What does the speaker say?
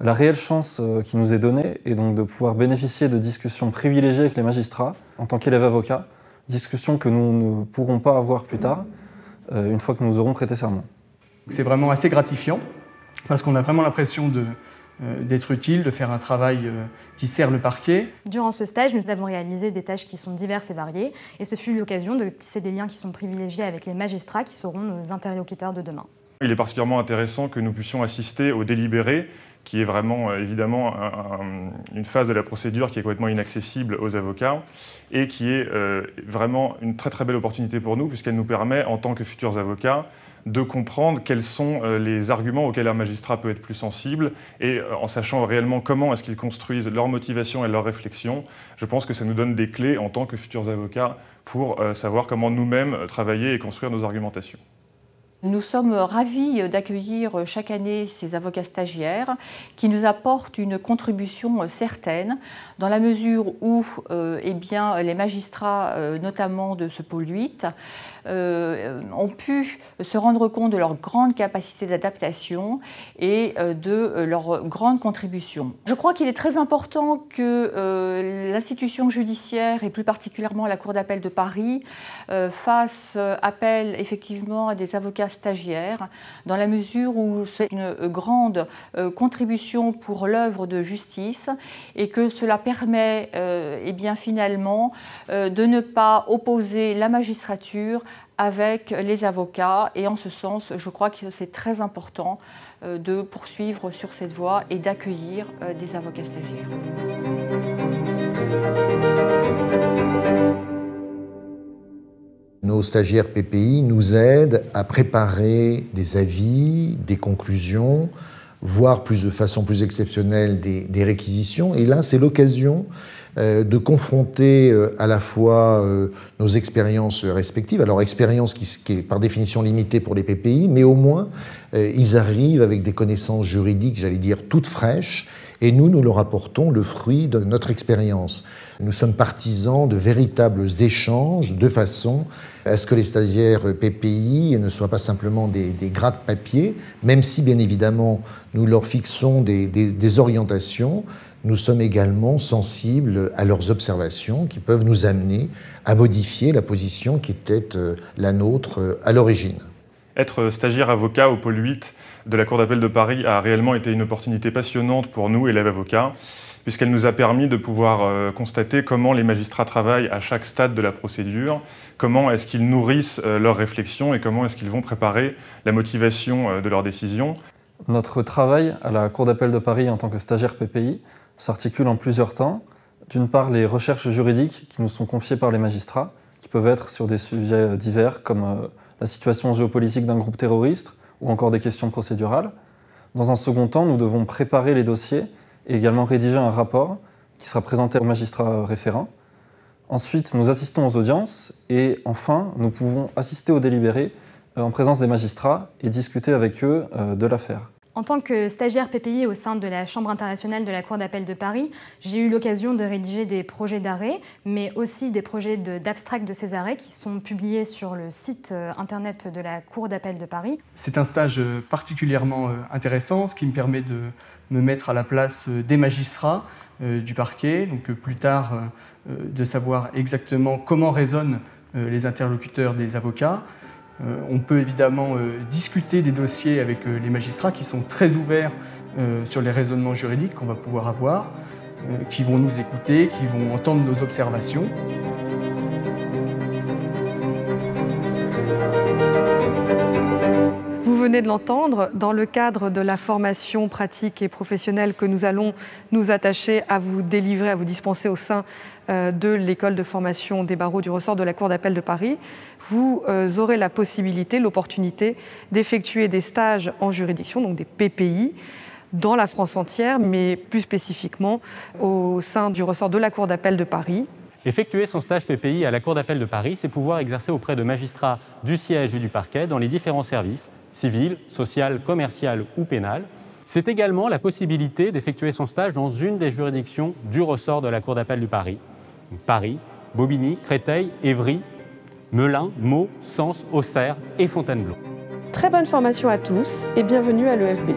La réelle chance qui nous est donnée est donc de pouvoir bénéficier de discussions privilégiées avec les magistrats en tant qu'élèves avocats, discussions que nous ne pourrons pas avoir plus tard, une fois que nous aurons prêté serment. C'est vraiment assez gratifiant parce qu'on a vraiment l'impression d'être utile, de faire un travail qui sert le parquet. Durant ce stage, nous avons réalisé des tâches qui sont diverses et variées et ce fut l'occasion de tisser des liens qui sont privilégiés avec les magistrats qui seront nos interlocuteurs de demain. Il est particulièrement intéressant que nous puissions assister au délibéré, qui est vraiment évidemment une phase de la procédure qui est complètement inaccessible aux avocats et qui est vraiment une très très belle opportunité pour nous puisqu'elle nous permet, en tant que futurs avocats, de comprendre quels sont les arguments auxquels un magistrat peut être plus sensible et en sachant réellement comment est-ce qu'ils construisent leur motivation et leur réflexion, je pense que ça nous donne des clés en tant que futurs avocats pour savoir comment nous-mêmes travailler et construire nos argumentations. Nous sommes ravis d'accueillir chaque année ces avocats stagiaires qui nous apportent une contribution certaine dans la mesure où les magistrats, notamment de ce pôle 8, ont pu se rendre compte de leur grande capacité d'adaptation et de leur grande contribution. Je crois qu'il est très important que l'institution judiciaire et plus particulièrement la Cour d'appel de Paris fasse appel effectivement à des avocats stagiaires dans la mesure où c'est une grande contribution pour l'œuvre de justice et que cela permet finalement de ne pas opposer la magistrature avec les avocats et en ce sens, je crois que c'est très important de poursuivre sur cette voie et d'accueillir des avocats stagiaires. Nos stagiaires PPI nous aident à préparer des avis, des conclusions, voire de façon plus exceptionnelle des réquisitions. Et là, c'est l'occasion de confronter à la fois nos expériences respectives, alors expérience qui est par définition limitée pour les PPI, mais au moins ils arrivent avec des connaissances juridiques, j'allais dire, toutes fraîches, et nous leur apportons le fruit de notre expérience. Nous sommes partisans de véritables échanges de façon à ce que les stagiaires PPI ne soient pas simplement des gratte-papier, même si bien évidemment nous leur fixons des orientations. Nous sommes également sensibles à leurs observations qui peuvent nous amener à modifier la position qui était la nôtre à l'origine. Être stagiaire avocat au pôle 8 de la Cour d'appel de Paris a réellement été une opportunité passionnante pour nous, élèves avocats, puisqu'elle nous a permis de pouvoir constater comment les magistrats travaillent à chaque stade de la procédure, comment est-ce qu'ils nourrissent leurs réflexions et comment est-ce qu'ils vont préparer la motivation de leurs décisions. Notre travail à la Cour d'appel de Paris en tant que stagiaire PPI s'articule en plusieurs temps. D'une part, les recherches juridiques qui nous sont confiées par les magistrats, qui peuvent être sur des sujets divers comme la situation géopolitique d'un groupe terroriste ou encore des questions procédurales. Dans un second temps, nous devons préparer les dossiers et également rédiger un rapport qui sera présenté au magistrat référent. Ensuite, nous assistons aux audiences et enfin, nous pouvons assister aux délibérés en présence des magistrats et discuter avec eux de l'affaire. En tant que stagiaire PPI au sein de la Chambre internationale de la Cour d'appel de Paris, j'ai eu l'occasion de rédiger des projets d'arrêt, mais aussi des projets d'abstract de ces arrêts qui sont publiés sur le site internet de la Cour d'appel de Paris. C'est un stage particulièrement intéressant, ce qui me permet de me mettre à la place des magistrats du parquet, donc plus tard de savoir exactement comment raisonnent les interlocuteurs des avocats. On peut évidemment discuter des dossiers avec les magistrats qui sont très ouverts sur les raisonnements juridiques qu'on va pouvoir avoir, qui vont nous écouter, qui vont entendre nos observations. Vous venez de l'entendre, dans le cadre de la formation pratique et professionnelle que nous allons nous attacher à vous délivrer, à vous dispenser au sein de l'école de formation des barreaux du ressort de la Cour d'appel de Paris, vous aurez la possibilité, l'opportunité d'effectuer des stages en juridiction, donc des PPI, dans la France entière, mais plus spécifiquement au sein du ressort de la Cour d'appel de Paris. Effectuer son stage PPI à la Cour d'appel de Paris, c'est pouvoir exercer auprès de magistrats du siège et du parquet dans les différents services, civil, social, commercial ou pénal. C'est également la possibilité d'effectuer son stage dans une des juridictions du ressort de la Cour d'appel de Paris. Paris, Bobigny, Créteil, Évry, Melun, Meaux, Sens, Auxerre et Fontainebleau. Très bonne formation à tous et bienvenue à l'EFB.